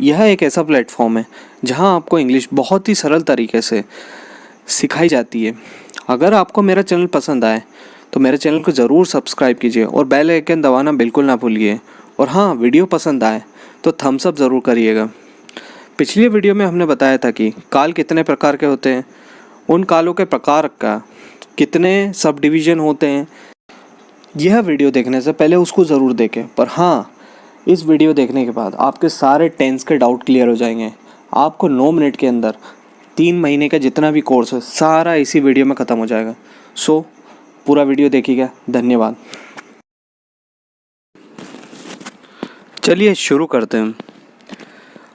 यह एक ऐसा प्लेटफॉर्म है जहां आपको इंग्लिश बहुत ही सरल तरीके से सिखाई जाती है। अगर आपको मेरा चैनल पसंद आए तो मेरे चैनल को ज़रूर सब्सक्राइब कीजिए और बेल आइकन दबाना बिल्कुल ना भूलिए। और हाँ, वीडियो पसंद आए तो थम्स अप ज़रूर करिएगा। पिछली वीडियो में हमने बताया था कि काल कितने प्रकार के होते हैं, उन कालों के प्रकार का कितने सब डिवीज़न होते हैं। यह वीडियो देखने से पहले उसको ज़रूर देखें। पर हाँ, इस वीडियो देखने के बाद आपके सारे टेंस के डाउट क्लियर हो जाएंगे। आपको 9 मिनट के अंदर 3 महीने का जितना भी कोर्स है सारा इसी वीडियो में ख़त्म हो जाएगा। सो पूरा वीडियो देखिएगा। धन्यवाद। चलिए शुरू करते हैं।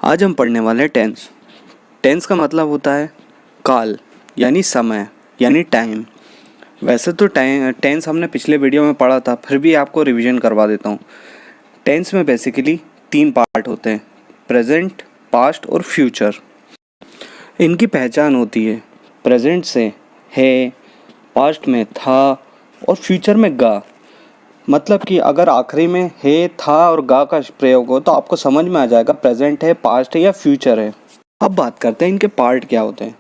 आज हम पढ़ने वाले हैं टेंस। टेंस का मतलब होता है काल, यानी समय, यानी टाइम। वैसे तो टेंस हमने पिछले वीडियो में पढ़ा था, फिर भी आपको रिवीजन करवा देता हूँ। टेंस में बेसिकली 3 पार्ट होते हैं, प्रेजेंट, पास्ट और फ्यूचर। इनकी पहचान होती है प्रेजेंट से है, पास्ट में था और फ्यूचर में गा। मतलब कि अगर आखिरी में है, था और गा का प्रयोग हो तो आपको समझ में आ जाएगा प्रेजेंट है, पास्ट है या फ्यूचर है। अब बात करते हैं इनके पार्ट क्या होते हैं।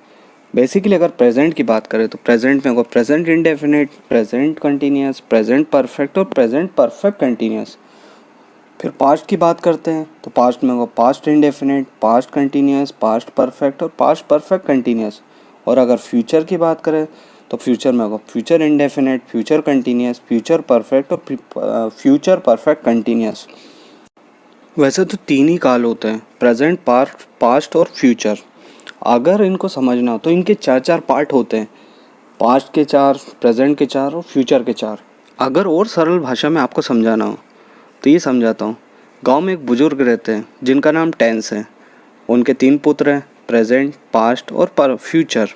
बेसिकली अगर प्रेजेंट की बात करें तो प्रेजेंट में होगा present indefinite, present continuous, present perfect और प्रेजेंट परफेक्ट कंटिन्यूअस। फिर पास्ट की बात करते हैं तो पास्ट में होगा past indefinite, past continuous, past perfect और पास्ट परफेक्ट कंटिन्यूअस। और अगर फ्यूचर की बात करें तो फ्यूचर में होगा future indefinite, future continuous, future perfect और फ्यूचर परफेक्ट कंटिन्यूअस। वैसे तो 3 ही काल होते हैं, प्रेजेंट, पास्ट और फ्यूचर। अगर इनको समझना हो तो इनके 4 पार्ट होते हैं, पास्ट के 4, प्रेजेंट के 4 और फ्यूचर के 4। अगर और सरल भाषा में आपको समझाना हो तो ये समझाता हूँ। गांव में एक बुजुर्ग रहते हैं जिनका नाम टेंस है। उनके 3 पुत्र हैं, प्रेजेंट, पास्ट और फ्यूचर।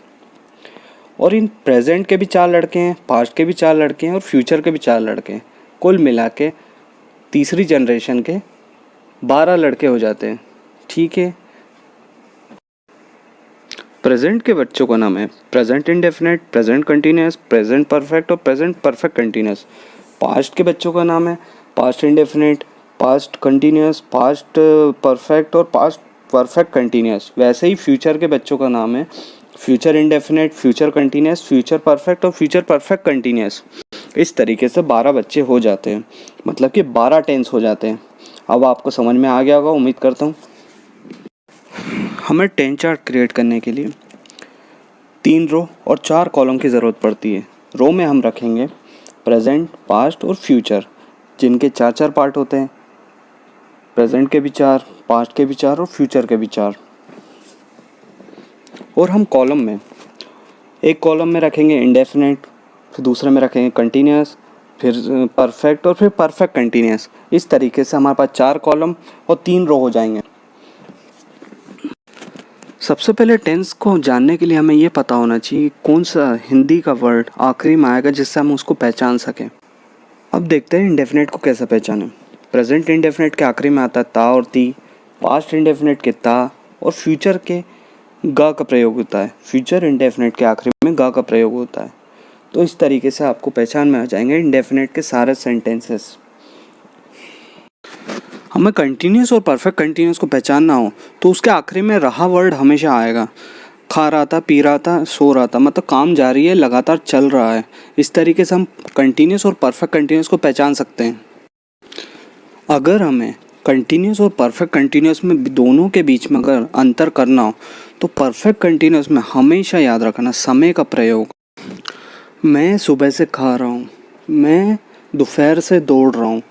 और इन प्रेजेंट के भी 4 लड़के हैं, पास्ट के भी 4 लड़के हैं और फ्यूचर के भी 4 लड़के हैं। कुल मिला के तीसरी जनरेशन के 12 लड़के हो जाते हैं। ठीक है। प्रेजेंट के बच्चों का नाम है present indefinite, present continuous, present perfect और प्रेजेंट परफेक्ट कंटिन्यूअस। पास्ट के बच्चों का नाम है past indefinite, past continuous, past perfect और पास्ट परफेक्ट कंटिन्यूअस। वैसे ही फ्यूचर के बच्चों का नाम है future indefinite, future continuous, future perfect और फ्यूचर परफेक्ट कंटिन्यूअस। इस तरीके से 12 बच्चे हो जाते हैं, मतलब कि 12 टेंस हो जाते हैं। अब आपको समझ में आ गया होगा, उम्मीद करता हूँ। हमें टेंस चार्ट क्रिएट करने के लिए 3 रो और 4 कॉलम की ज़रूरत पड़ती है। रो में हम रखेंगे प्रेजेंट, पास्ट और फ्यूचर, जिनके 4 पार्ट होते हैं, प्रेजेंट के भी 4, पास्ट के भी 4 और फ्यूचर के भी 4। और हम कॉलम में, एक कॉलम में रखेंगे इंडेफिनिट, फिर दूसरे में रखेंगे कंटिन्यूअस, फिर परफेक्ट और फिर परफेक्ट कंटिन्यूअस। इस तरीके से हमारे पास 4 कॉलम और 3 रो हो जाएंगे। सबसे पहले टेंस को जानने के लिए हमें ये पता होना चाहिए कौन सा हिंदी का वर्ड आखिरी में आएगा जिससे हम उसको पहचान सकें। अब देखते हैं इंडेफिनिट को कैसे पहचानें। प्रेजेंट इंडेफिनिट के आखिरी में आता है ता और ती, पास्ट इंडेफिनिट के ता और फ्यूचर के गा का प्रयोग होता है। फ्यूचर इंडेफिनिट के आखिरी में गा का प्रयोग होता है। तो इस तरीके से आपको पहचान में आ जाएंगे इंडेफिनिट के सारे सेंटेंसेस। हमें कंटिन्यूअस और परफेक्ट कंटिन्यूअस को पहचानना हो तो उसके आखिरी में रहा वर्ड हमेशा आएगा। खा रहा था, पी रहा था, सो रहा था, मतलब काम जारी है, लगातार चल रहा है। इस तरीके से हम कंटिन्यूअस और परफेक्ट कंटिन्यूअस को पहचान सकते हैं। अगर हमें कंटिन्यूअस और परफेक्ट कंटिन्यूअस में दोनों के बीच में अगर अंतर करना हो तो परफेक्ट कंटिन्यूअस में हमेशा याद रखना समय का प्रयोग। मैं सुबह से खा रहा हूँ, मैं दोपहर से दौड़ रहा हूँ।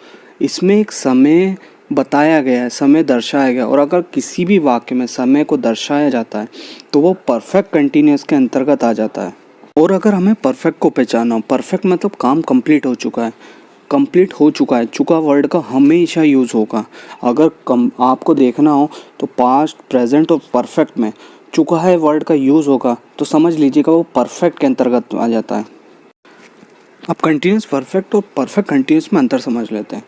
इसमें एक समय बताया गया है, समय दर्शाया गया। और अगर किसी भी वाक्य में समय को दर्शाया जाता है तो वो परफेक्ट कंटिन्यूअस के अंतर्गत आ जाता है। और अगर हमें परफेक्ट को पहचानना हो, परफेक्ट मतलब काम कंप्लीट हो चुका है, कंप्लीट हो चुका है, चुका वर्ड का हमेशा यूज़ होगा। अगर आपको देखना हो तो पास्ट, प्रेजेंट और परफेक्ट में चुका है वर्ड का यूज़ होगा तो समझ लीजिएगा वो परफेक्ट के अंतर्गत आ जाता है। अब कंटिन्यूस परफेक्ट और परफेक्ट कंटिन्यूस में अंतर समझ लेते हैं।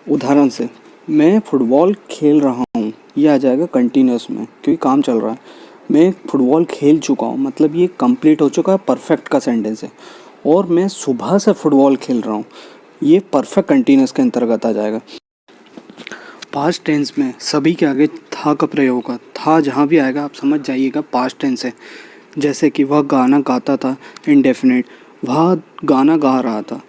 उदाहरण से, मैं फुटबॉल खेल रहा हूँ, ये आ जाएगा कंटिन्यूस में क्योंकि काम चल रहा है। मैं फुटबॉल खेल चुका हूँ, मतलब ये कंप्लीट हो चुका है, परफेक्ट का सेंटेंस है। और मैं सुबह से फुटबॉल खेल रहा हूँ, ये परफेक्ट कंटिन्यूस के अंतर्गत आ जाएगा। पास्ट टेंस में सभी के आगे था का प्रयोग होगा। था जहाँ भी आएगा आप समझ जाइएगा पास्ट टेंस है। जैसे कि वह गाना गाता था, इंडेफिनिट। वह गाना गा रहा था,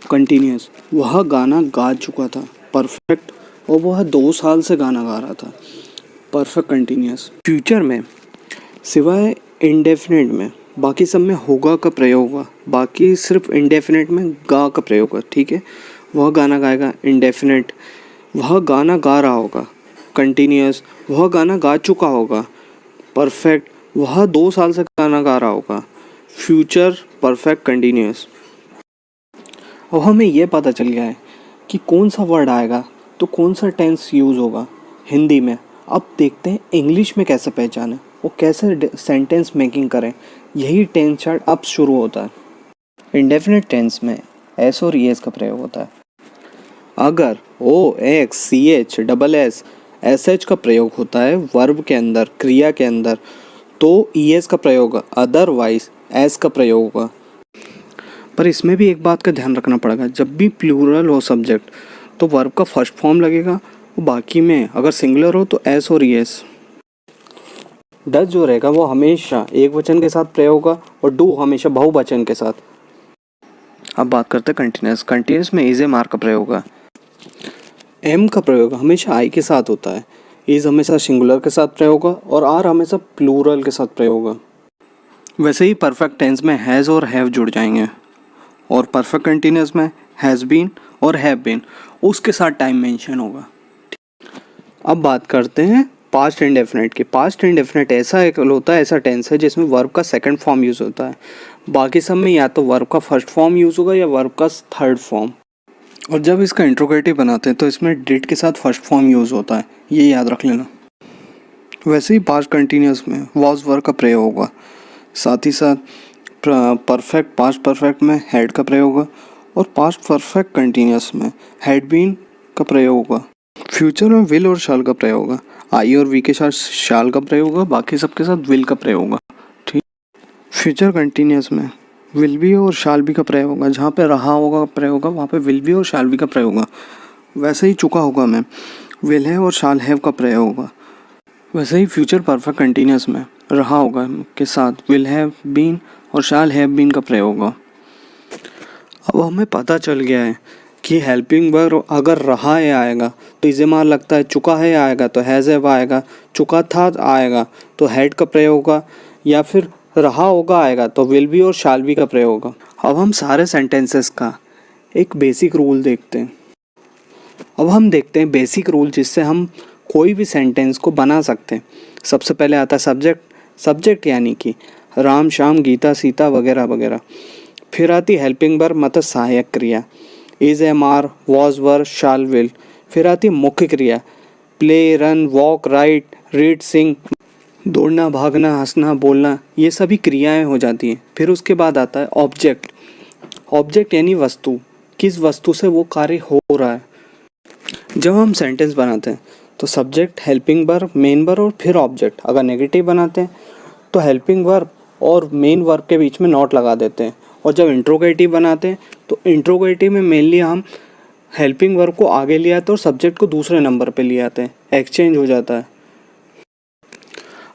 कंटिन्यूस। वह गाना गा चुका था, परफेक्ट। और वह 2 साल से गाना गा रहा था, परफेक्ट कंटिन्यूस। फ्यूचर में सिवाय इंडेफिनिट में बाकी सब में होगा का प्रयोग होगा। बाकी सिर्फ इंडेफिनिट में गा का प्रयोग होगा, ठीक है। वह गाना गाएगा, इंडेफिनिट। वह गाना गा रहा होगा, कंटिन्यूस। वह गाना गा चुका होगा, परफेक्ट। वह 2 साल से गाना गा रहा होगा, फ्यूचर परफेक्ट कंटिन्यूस। अब हमें यह पता चल गया है कि कौन सा वर्ड आएगा तो कौन सा टेंस यूज़ होगा हिंदी में। अब देखते हैं इंग्लिश में कैसे पहचानें और कैसे सेंटेंस मेकिंग करें। यही टेंस चार्ट अब शुरू होता है। इंडेफिनिट टेंस में एस और ईएस का प्रयोग होता है। अगर O X C H double S S H का प्रयोग होता है वर्ब के अंदर, क्रिया के अंदर, तो ईएस का प्रयोग होगा। अदरवाइज एस का प्रयोग होगा। पर इसमें भी एक बात का ध्यान रखना पड़ेगा, जब भी प्लूरल हो सब्जेक्ट तो वर्ब का फर्स्ट फॉर्म लगेगा, और बाकी में अगर सिंगुलर हो तो एस और ईएस। डज जो रहेगा वो हमेशा एक वचन के साथ प्रयोग होगा और डू हमेशा बहुवचन के साथ। अब बात करते हैं कंटिन्यूस। कंटिन्यूस में इज ए मार का प्रयोग होगा। एम का प्रयोग हमेशा आई के साथ होता है। इज हमेशा सिंगुलर के साथ प्रयोग होगा और आर हमेशा प्लूरल के साथ प्रयोग होगा। वैसे ही परफेक्ट टेंस में हैज़ और हैव जुड़ जाएंगे, और परफेक्ट कंटिन्यूस में हैज़ बीन और हैव बीन उसके साथ टाइम मेंशन होगा। अब बात करते हैं पास्ट इंडेफिनिट की। पास्ट इंडेफिनिट ऐसा एक होता है, ऐसा टेंस है जिसमें वर्ब का सेकंड फॉर्म यूज़ होता है। बाकी सब में या तो वर्ब का फर्स्ट फॉर्म यूज़ होगा या वर्ब का थर्ड फॉर्म। और जब इसका इंट्रोगेटिव बनाते हैं तो इसमें डिड के साथ फर्स्ट फॉर्म यूज़ होता है, ये याद रख लेना। वैसे ही पास्ट कंटिन्यूस में वॉज वर्ब का प्रयोग होगा। साथ ही साथ परफेक्ट पास्ट परफेक्ट में हैड का प्रयोग होगा, और पास्ट परफेक्ट कंटिन्यूस में हैड बीन का प्रयोग होगा। फ्यूचर में विल और शाल का प्रयोग होगा। आई और वी के साथ शाल का प्रयोग होगा, बाकी सबके साथ विल का प्रयोग होगा, ठीक। फ्यूचर कंटिन्यूस में विल बी और शाल बी का प्रयोग होगा। जहाँ पे रहा होगा प्रयोग होगा वहाँ पे विल बी और शाल बी का प्रयोग होगा। वैसे ही चुका होगा में विल हैव और शाल हैव का प्रयोग होगा। वैसे ही फ्यूचर परफेक्ट कंटिन्यूस में रहा होगा के साथ विल हैव बीन और शाल हैव बीन का प्रयोग होगा। अब हमें पता चल गया है कि हेल्पिंग वर्ब अगर रहा है आएगा तो इसे मार लगता है, चुका है आएगा तो हैज़ हैव आएगा, चुका था आएगा तो हैड का प्रयोग होगा, या फिर रहा होगा आएगा तो विल बी और शाल बी का प्रयोग होगा। अब हम सारे सेंटेंसेस का एक बेसिक रूल देखते हैं। अब हम देखते हैं बेसिक रूल जिससे हम कोई भी सेंटेंस को बना सकते हैं। सबसे पहले आता है सब्जेक्ट। सब्जेक्ट यानी कि राम श्याम गीता सीता वगैरह वगैरह। फिर आती हेल्पिंग वर्ब मतलब सहायक क्रिया, is am are was were shall will. फिर आती मुख्य क्रिया, play run walk write read sing. दौड़ना भागना हंसना बोलना ये सभी क्रियाएं हो जाती हैं। फिर उसके बाद आता है ऑब्जेक्ट। ऑब्जेक्ट यानी वस्तु, किस वस्तु से वो कार्य हो रहा है। जब हम सेंटेंस बनाते हैं तो subject, helping verb, main verb और फिर ऑब्जेक्ट। अगर नेगेटिव बनाते हैं तो हेल्पिंग वर्ब और मेन वर्ब के बीच में नॉट लगा देते हैं। और जब इंट्रोगेटिव बनाते हैं तो इंट्रोगेटिव में मेनली हम हेल्पिंग वर्ब को आगे ले आते हैं और सब्जेक्ट को दूसरे नंबर पे ले आते हैं, एक्सचेंज हो जाता है।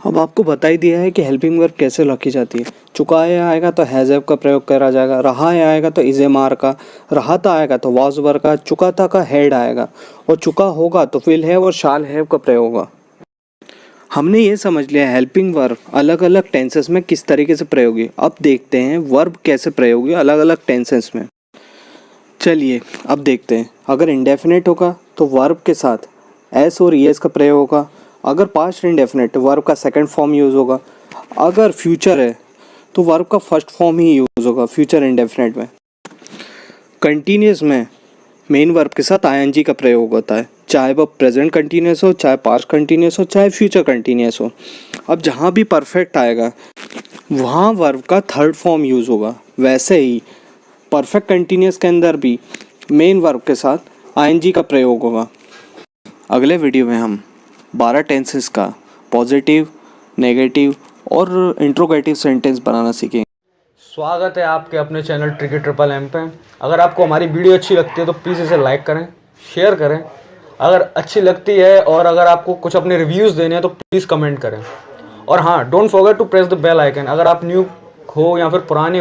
अब आपको बता ही दिया है कि हेल्पिंग वर्ब कैसे लिखी जाती है। चुका है आएगा तो हैज़ हैव का प्रयोग करा जाएगा, रहा है आएगा तो इज एम आर का, रहा था आएगा तो वॉज वर का, चुका था का हैड आएगा, और चुका होगा तो विल हैव और शाल हैव का प्रयोग होगा। हमने ये समझ लिया हेल्पिंग वर्ब अलग अलग टेंसेस में किस तरीके से प्रयोगी। अब देखते हैं वर्ब कैसे प्रयोगी अलग अलग टेंसेस में। चलिए अब देखते हैं। अगर इंडेफिनिट होगा तो वर्ब के साथ एस और ईएस का प्रयोग होगा। अगर पास्ट इंडेफिनिट वर्ब का सेकंड फॉर्म यूज़ होगा। अगर फ्यूचर है तो वर्ब का फर्स्ट फॉर्म ही यूज़ होगा फ्यूचर इंडेफिनिट में। कंटिन्यूस में मेन वर्ब के साथ आईएनजी का प्रयोग होता है, चाहे वह प्रेजेंट कंटिन्यूस हो, चाहे पास्ट कंटिन्यूस हो, चाहे फ्यूचर कंटिन्यूस हो। अब जहाँ भी परफेक्ट आएगा वहाँ वर्ब का थर्ड फॉर्म यूज़ होगा। वैसे ही परफेक्ट कंटिन्यूस के अंदर भी मेन वर्ब के साथ आईएनजी का प्रयोग होगा। अगले वीडियो में हम 12 टेंसेस का पॉजिटिव, नेगेटिव और इंट्रोगेटिव सेंटेंस बनाना सीखेंगे। स्वागत है आपके अपने चैनल ट्रिकी ट्रिपल एम पे। अगर आपको हमारी वीडियो अच्छी लगती है तो प्लीज़ इसे लाइक करें, शेयर करें अगर अच्छी लगती है और अगर आपको कुछ अपने रिव्यूज़ देने हैं तो प्लीज़ कमेंट करें। और हाँ, don't forget to press the bell icon. अगर आप न्यू हो या फिर पुराने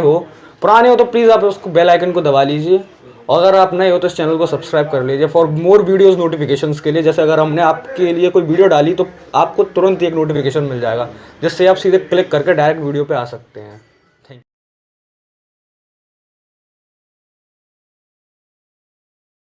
हो तो प्लीज़ आप उसको बेल आइकन को दबा लीजिए। और अगर आप नए हो तो इस चैनल को सब्सक्राइब कर लीजिए फॉर मोर वीडियोज़ नोटिफिकेशंस के लिए। जैसे अगर हमने आपके लिए कोई वीडियो डाली तो आपको तुरंत एक नोटिफिकेशन मिल जाएगा, जिससे आप सीधे क्लिक करके डायरेक्ट वीडियो पे आ सकते हैं।